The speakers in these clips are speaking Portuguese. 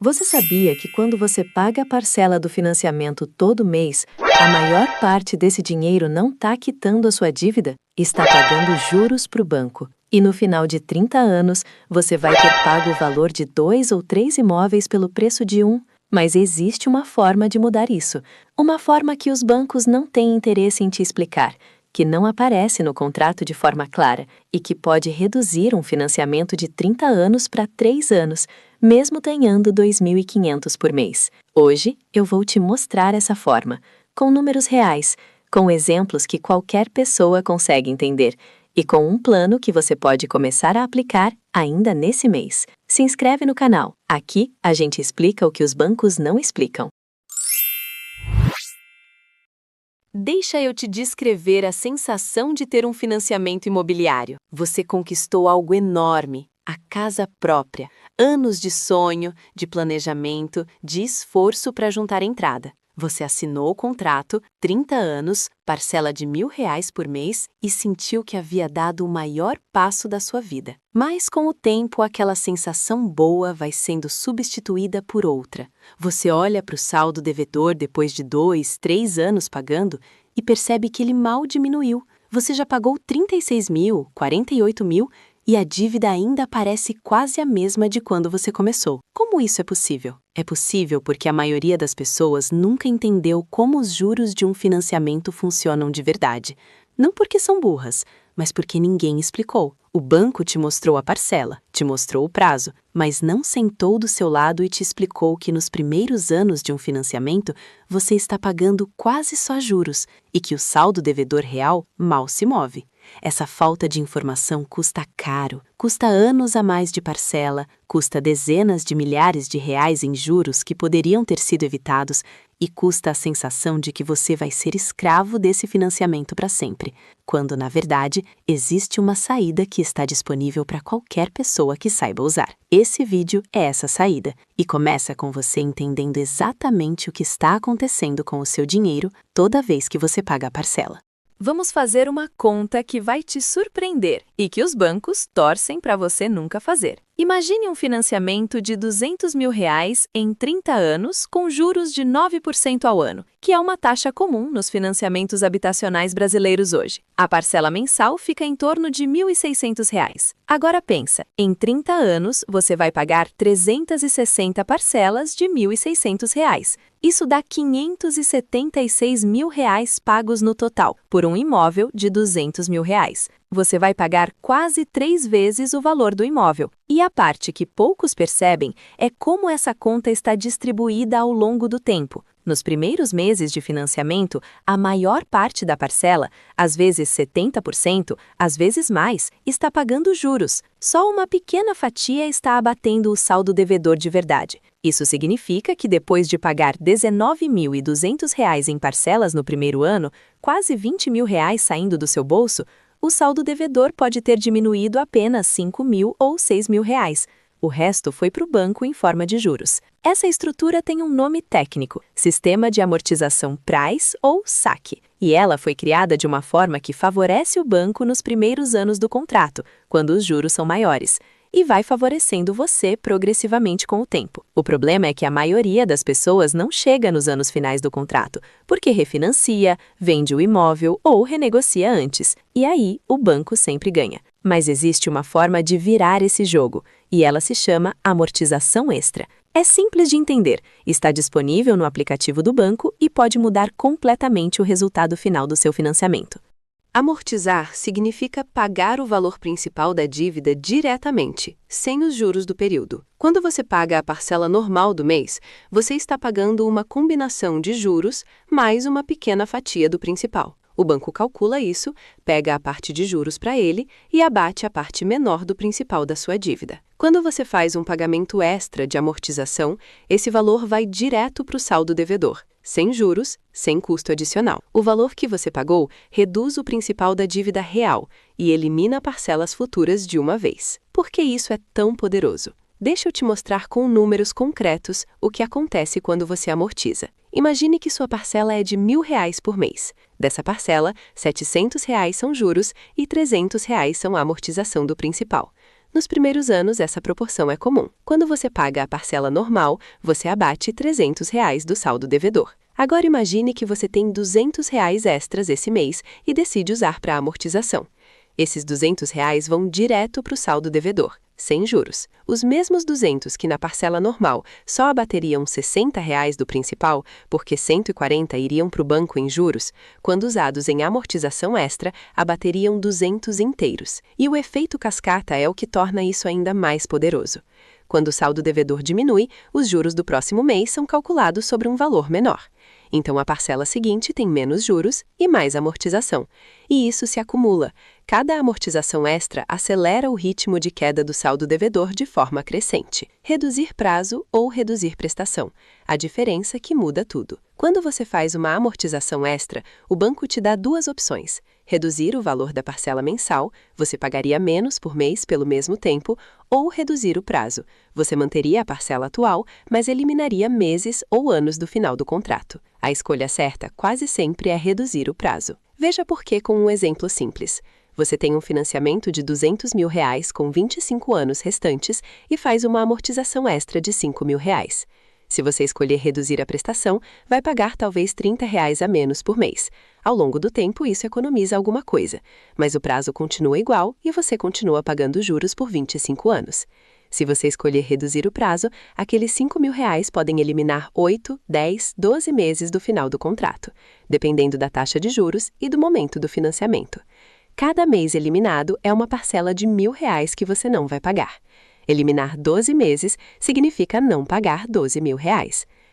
Você sabia que quando você paga a parcela do financiamento todo mês, a maior parte desse dinheiro não está quitando a sua dívida? Está pagando juros para o banco. E no final de 30 anos, você vai ter pago o valor de 2 ou 3 imóveis pelo preço de um. Mas existe uma forma de mudar isso. Uma forma que os bancos não têm interesse em te explicar, que não aparece no contrato de forma clara e que pode reduzir um financiamento de 30 anos para 3 anos, mesmo ganhando R$ 2.500 por mês. Hoje, eu vou te mostrar essa forma, com números reais, com exemplos que qualquer pessoa consegue entender e com um plano que você pode começar a aplicar ainda nesse mês. Se inscreve no canal. Aqui, a gente explica o que os bancos não explicam. Deixa eu te descrever a sensação de ter um financiamento imobiliário. Você conquistou algo enorme, a casa própria, anos de sonho, de planejamento, de esforço para juntar entrada. Você assinou o contrato, 30 anos, parcela de R$ 1.000 por mês e sentiu que havia dado o maior passo da sua vida. Mas com o tempo, aquela sensação boa vai sendo substituída por outra. Você olha para o saldo devedor depois de 2, 3 anos pagando e percebe que ele mal diminuiu. Você já pagou 36 mil, 48 mil e a dívida ainda parece quase a mesma de quando você começou. Como isso é possível? É possível porque a maioria das pessoas nunca entendeu como os juros de um financiamento funcionam de verdade. Não porque são burras, mas porque ninguém explicou. O banco te mostrou a parcela, te mostrou o prazo, mas não sentou do seu lado e te explicou que nos primeiros anos de um financiamento você está pagando quase só juros e que o saldo devedor real mal se move. Essa falta de informação custa caro, custa anos a mais de parcela, custa dezenas de milhares de reais em juros que poderiam ter sido evitados e custa a sensação de que você vai ser escravo desse financiamento para sempre, quando, na verdade, existe uma saída que está disponível para qualquer pessoa que saiba usar. Esse vídeo é essa saída e começa com você entendendo exatamente o que está acontecendo com o seu dinheiro toda vez que você paga a parcela. Vamos fazer uma conta que vai te surpreender e que os bancos torcem para você nunca fazer. Imagine um financiamento de R$ 200 mil em 30 anos com juros de 9% ao ano, que é uma taxa comum nos financiamentos habitacionais brasileiros hoje. A parcela mensal fica em torno de R$ 1.600. Agora pensa, em 30 anos você vai pagar 360 parcelas de R$ 1.600. Isso dá R$ 576 mil pagos no total, por um imóvel de R$ 200 mil. Você vai pagar quase 3 vezes o valor do imóvel. E a parte que poucos percebem é como essa conta está distribuída ao longo do tempo. Nos primeiros meses de financiamento, a maior parte da parcela, às vezes 70%, às vezes mais, está pagando juros. Só uma pequena fatia está abatendo o saldo devedor de verdade. Isso significa que depois de pagar R$ 19.200 em parcelas no primeiro ano, quase R$ 20 mil saindo do seu bolso, o saldo devedor pode ter diminuído apenas R$ 5 mil ou R$ 6 mil. O resto foi para o banco em forma de juros. Essa estrutura tem um nome técnico, Sistema de Amortização Price ou SAC, e ela foi criada de uma forma que favorece o banco nos primeiros anos do contrato, quando os juros são maiores, e vai favorecendo você progressivamente com o tempo. O problema é que a maioria das pessoas não chega nos anos finais do contrato, porque refinancia, vende o imóvel ou renegocia antes, e aí o banco sempre ganha. Mas existe uma forma de virar esse jogo, e ela se chama amortização extra. É simples de entender, está disponível no aplicativo do banco e pode mudar completamente o resultado final do seu financiamento. Amortizar significa pagar o valor principal da dívida diretamente, sem os juros do período. Quando você paga a parcela normal do mês, você está pagando uma combinação de juros mais uma pequena fatia do principal. O banco calcula isso, pega a parte de juros para ele e abate a parte menor do principal da sua dívida. Quando você faz um pagamento extra de amortização, esse valor vai direto para o saldo devedor, sem juros, sem custo adicional. O valor que você pagou reduz o principal da dívida real e elimina parcelas futuras de uma vez. Por que isso é tão poderoso? Deixa eu te mostrar com números concretos o que acontece quando você amortiza. Imagine que sua parcela é de R$ 1.000 por mês. Dessa parcela, R$ 700 são juros e R$ 300 são a amortização do principal. Nos primeiros anos, essa proporção é comum. Quando você paga a parcela normal, você abate R$ 300 do saldo devedor. Agora imagine que você tem R$ 200 extras esse mês e decide usar para amortização. Esses R$ 200 vão direto para o saldo devedor, sem juros. Os mesmos 200 que na parcela normal só abateriam R$ 60 do principal, porque 140 iriam para o banco em juros, quando usados em amortização extra, abateriam 200 inteiros. E o efeito cascata é o que torna isso ainda mais poderoso. Quando o saldo devedor diminui, os juros do próximo mês são calculados sobre um valor menor. Então, a parcela seguinte tem menos juros e mais amortização. E isso se acumula. Cada amortização extra acelera o ritmo de queda do saldo devedor de forma crescente. Reduzir prazo ou reduzir prestação. A diferença que muda tudo. Quando você faz uma amortização extra, o banco te dá duas opções. Reduzir o valor da parcela mensal, você pagaria menos por mês pelo mesmo tempo, ou reduzir o prazo. Você manteria a parcela atual, mas eliminaria meses ou anos do final do contrato. A escolha certa quase sempre é reduzir o prazo. Veja por que com um exemplo simples. Você tem um financiamento de R$ 200 mil com 25 anos restantes e faz uma amortização extra de R$ 5 mil. Se você escolher reduzir a prestação, vai pagar talvez R$ 30 a menos por mês. Ao longo do tempo, isso economiza alguma coisa, mas o prazo continua igual e você continua pagando juros por 25 anos. Se você escolher reduzir o prazo, aqueles R$ 5 mil podem eliminar 8, 10, 12 meses do final do contrato, dependendo da taxa de juros e do momento do financiamento. Cada mês eliminado é uma parcela de R$ 1.000 que você não vai pagar. Eliminar 12 meses significa não pagar R$ 12 mil.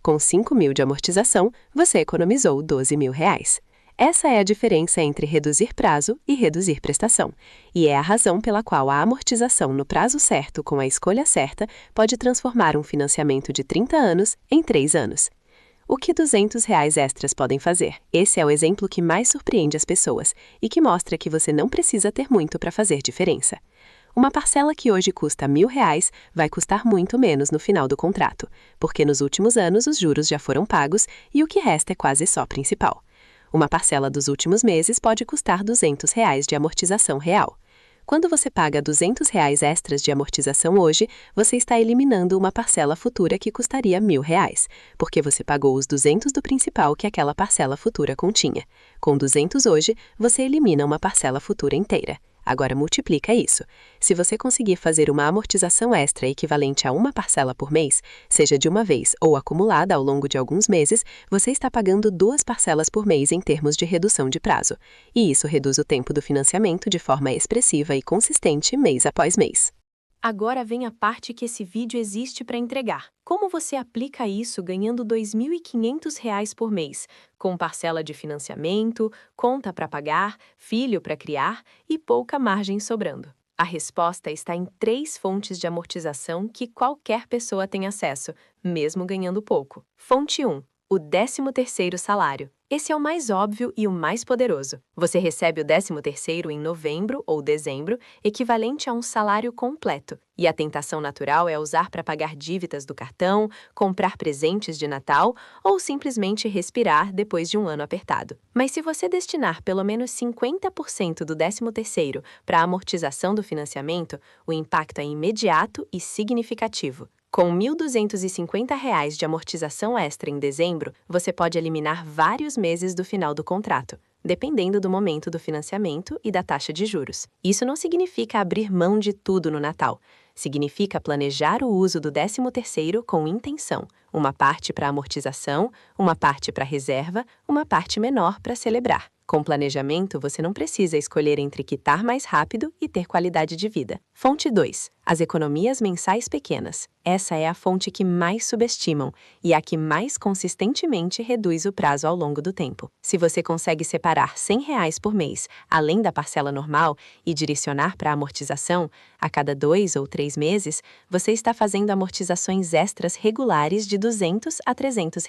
Com R$ 5 mil de amortização, você economizou R$ 12 mil. Essa é a diferença entre reduzir prazo e reduzir prestação, e é a razão pela qual a amortização no prazo certo com a escolha certa pode transformar um financiamento de 30 anos em 3 anos. O que R$ 200 extras podem fazer? Esse é o exemplo que mais surpreende as pessoas e que mostra que você não precisa ter muito para fazer diferença. Uma parcela que hoje custa R$ 1.000 vai custar muito menos no final do contrato, porque nos últimos anos os juros já foram pagos e o que resta é quase só principal. Uma parcela dos últimos meses pode custar R$ 200 de amortização real. Quando você paga R$ 200 extras de amortização hoje, você está eliminando uma parcela futura que custaria R$ 1.000, porque você pagou os 200 do principal que aquela parcela futura continha. Com 200 hoje, você elimina uma parcela futura inteira. Agora multiplica isso. Se você conseguir fazer uma amortização extra equivalente a uma parcela por mês, seja de uma vez ou acumulada ao longo de alguns meses, você está pagando 2 parcelas por mês em termos de redução de prazo. E isso reduz o tempo do financiamento de forma expressiva e consistente mês após mês. Agora vem a parte que esse vídeo existe para entregar. Como você aplica isso ganhando R$ 2.500 por mês, com parcela de financiamento, conta para pagar, filho para criar e pouca margem sobrando? A resposta está em 3 fontes de amortização que qualquer pessoa tem acesso, mesmo ganhando pouco. Fonte 1. O 13º salário. Esse é o mais óbvio e o mais poderoso. Você recebe o 13º em novembro ou dezembro, equivalente a um salário completo. E a tentação natural é usar para pagar dívidas do cartão, comprar presentes de Natal ou simplesmente respirar depois de um ano apertado. Mas se você destinar pelo menos 50% do 13º para a amortização do financiamento, o impacto é imediato e significativo. Com R$ 1.250 de amortização extra em dezembro, você pode eliminar vários meses do final do contrato, dependendo do momento do financiamento e da taxa de juros. Isso não significa abrir mão de tudo no Natal. Significa planejar o uso do 13º com intenção. Uma parte para amortização, uma parte para reserva, uma parte menor para celebrar. Com planejamento, você não precisa escolher entre quitar mais rápido e ter qualidade de vida. Fonte 2. As economias mensais pequenas. Essa é a fonte que mais subestimam e a que mais consistentemente reduz o prazo ao longo do tempo. Se você consegue separar R$ 100 por mês, além da parcela normal, e direcionar para a amortização, a cada 2 ou 3 meses, você está fazendo amortizações extras regulares de R$ 200 a R$ 300.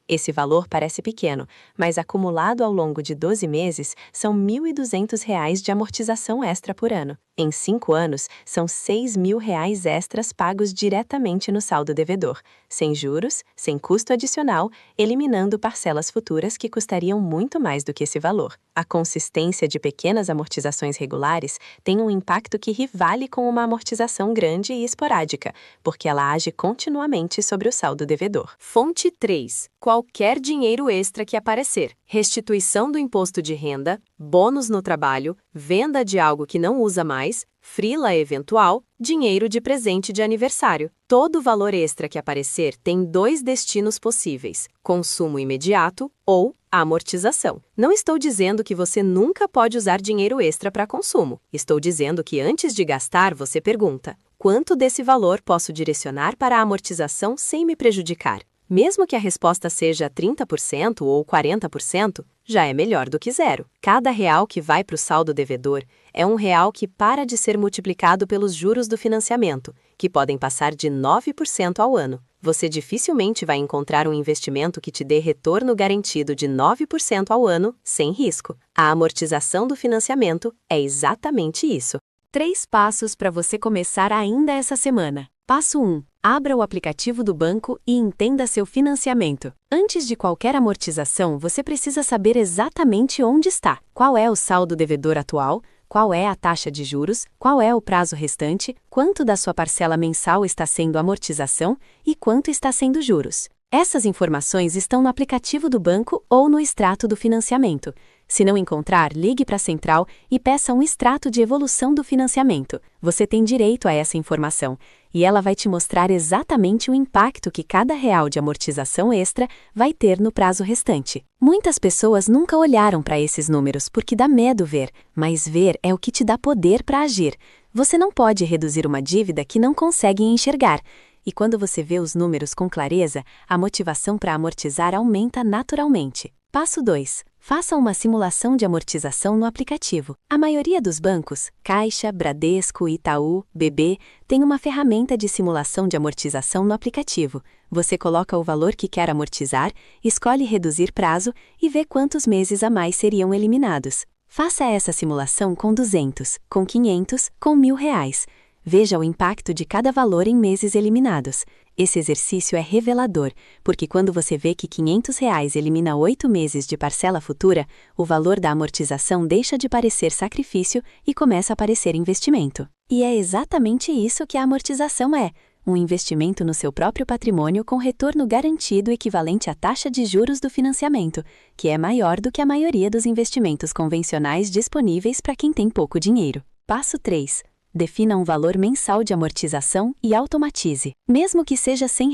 Esse valor parece pequeno, mas acumulado ao longo de 12 meses, são R$ 1.200 de amortização extra por ano. Em 5 anos, são R$ 6.000 extras pagos diretamente no saldo devedor, sem juros, sem custo adicional, eliminando parcelas futuras que custariam muito mais do que esse valor. A consistência de pequenas amortizações regulares tem um impacto que rivale com uma amortização grande e esporádica, porque ela age continuamente sobre o saldo devedor. Fonte 3. Qualquer dinheiro extra que aparecer. Restituição do imposto de renda, bônus no trabalho, venda de algo que não usa mais, freela eventual, dinheiro de presente de aniversário. Todo valor extra que aparecer tem 2 destinos possíveis: consumo imediato ou amortização. Não estou dizendo que você nunca pode usar dinheiro extra para consumo. Estou dizendo que antes de gastar, você pergunta: quanto desse valor posso direcionar para a amortização sem me prejudicar? Mesmo que a resposta seja 30% ou 40%, já é melhor do que zero. Cada real que vai para o saldo devedor é um real que para de ser multiplicado pelos juros do financiamento, que podem passar de 9% ao ano. Você dificilmente vai encontrar um investimento que te dê retorno garantido de 9% ao ano, sem risco. A amortização do financiamento é exatamente isso. 3 passos para você começar ainda essa semana. Passo 1. Abra o aplicativo do banco e entenda seu financiamento. Antes de qualquer amortização, você precisa saber exatamente onde está. Qual é o saldo devedor atual? Qual é a taxa de juros? Qual é o prazo restante? Quanto da sua parcela mensal está sendo amortização? E quanto está sendo juros? Essas informações estão no aplicativo do banco ou no extrato do financiamento. Se não encontrar, ligue para a central e peça um extrato de evolução do financiamento. Você tem direito a essa informação, e ela vai te mostrar exatamente o impacto que cada real de amortização extra vai ter no prazo restante. Muitas pessoas nunca olharam para esses números porque dá medo ver, mas ver é o que te dá poder para agir. Você não pode reduzir uma dívida que não consegue enxergar. E quando você vê os números com clareza, a motivação para amortizar aumenta naturalmente. Passo 2. Faça uma simulação de amortização no aplicativo. A maioria dos bancos, Caixa, Bradesco, Itaú, BB, tem uma ferramenta de simulação de amortização no aplicativo. Você coloca o valor que quer amortizar, escolhe reduzir prazo e vê quantos meses a mais seriam eliminados. Faça essa simulação com 200, com 500, com R$ 1.000. Veja o impacto de cada valor em meses eliminados. Esse exercício é revelador, porque quando você vê que R$ 500 elimina 8 meses de parcela futura, o valor da amortização deixa de parecer sacrifício e começa a parecer investimento. E é exatamente isso que a amortização é: um investimento no seu próprio patrimônio com retorno garantido equivalente à taxa de juros do financiamento, que é maior do que a maioria dos investimentos convencionais disponíveis para quem tem pouco dinheiro. Passo 3. Defina um valor mensal de amortização e automatize. Mesmo que seja R$ 100,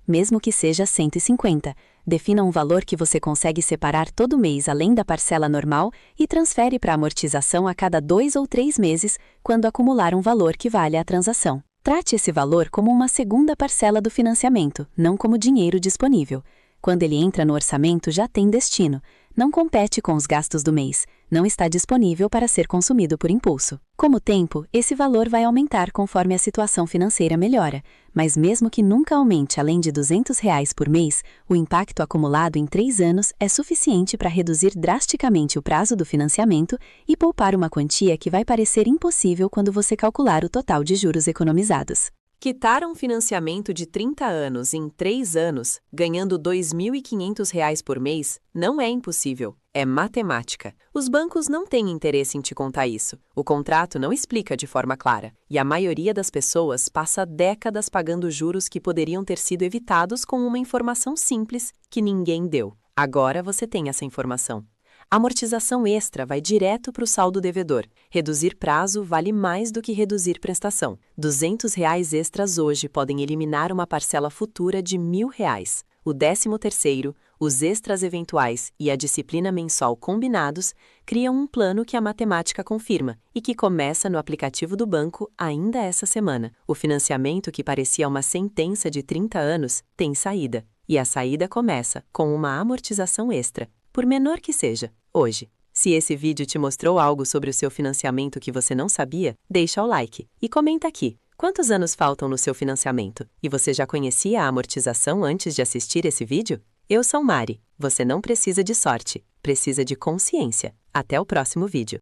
mesmo que seja 150, defina um valor que você consegue separar todo mês além da parcela normal e transfere para a amortização a cada 2 ou 3 meses, quando acumular um valor que vale a transação. Trate esse valor como uma segunda parcela do financiamento, não como dinheiro disponível. Quando ele entra no orçamento, já tem destino. Não compete com os gastos do mês. Não está disponível para ser consumido por impulso. Com o tempo, esse valor vai aumentar conforme a situação financeira melhora. Mas mesmo que nunca aumente além de R$ 200 por mês, o impacto acumulado em 3 anos é suficiente para reduzir drasticamente o prazo do financiamento e poupar uma quantia que vai parecer impossível quando você calcular o total de juros economizados. Quitar um financiamento de 30 anos em 3 anos, ganhando R$ 2.500 por mês, não é impossível. É matemática. Os bancos não têm interesse em te contar isso. O contrato não explica de forma clara. E a maioria das pessoas passa décadas pagando juros que poderiam ter sido evitados com uma informação simples que ninguém deu. Agora você tem essa informação. Amortização extra vai direto para o saldo devedor. Reduzir prazo vale mais do que reduzir prestação. R$ 200 extras hoje podem eliminar uma parcela futura de R$ 1.000. O 13º, os extras eventuais e a disciplina mensal combinados criam um plano que a matemática confirma e que começa no aplicativo do banco ainda essa semana. O financiamento que parecia uma sentença de 30 anos tem saída. E a saída começa com uma amortização extra, por menor que seja, hoje. Se esse vídeo te mostrou algo sobre o seu financiamento que você não sabia, deixa o like e comenta aqui. Quantos anos faltam no seu financiamento? E você já conhecia a amortização antes de assistir esse vídeo? Eu sou Mari. Você não precisa de sorte, precisa de consciência. Até o próximo vídeo.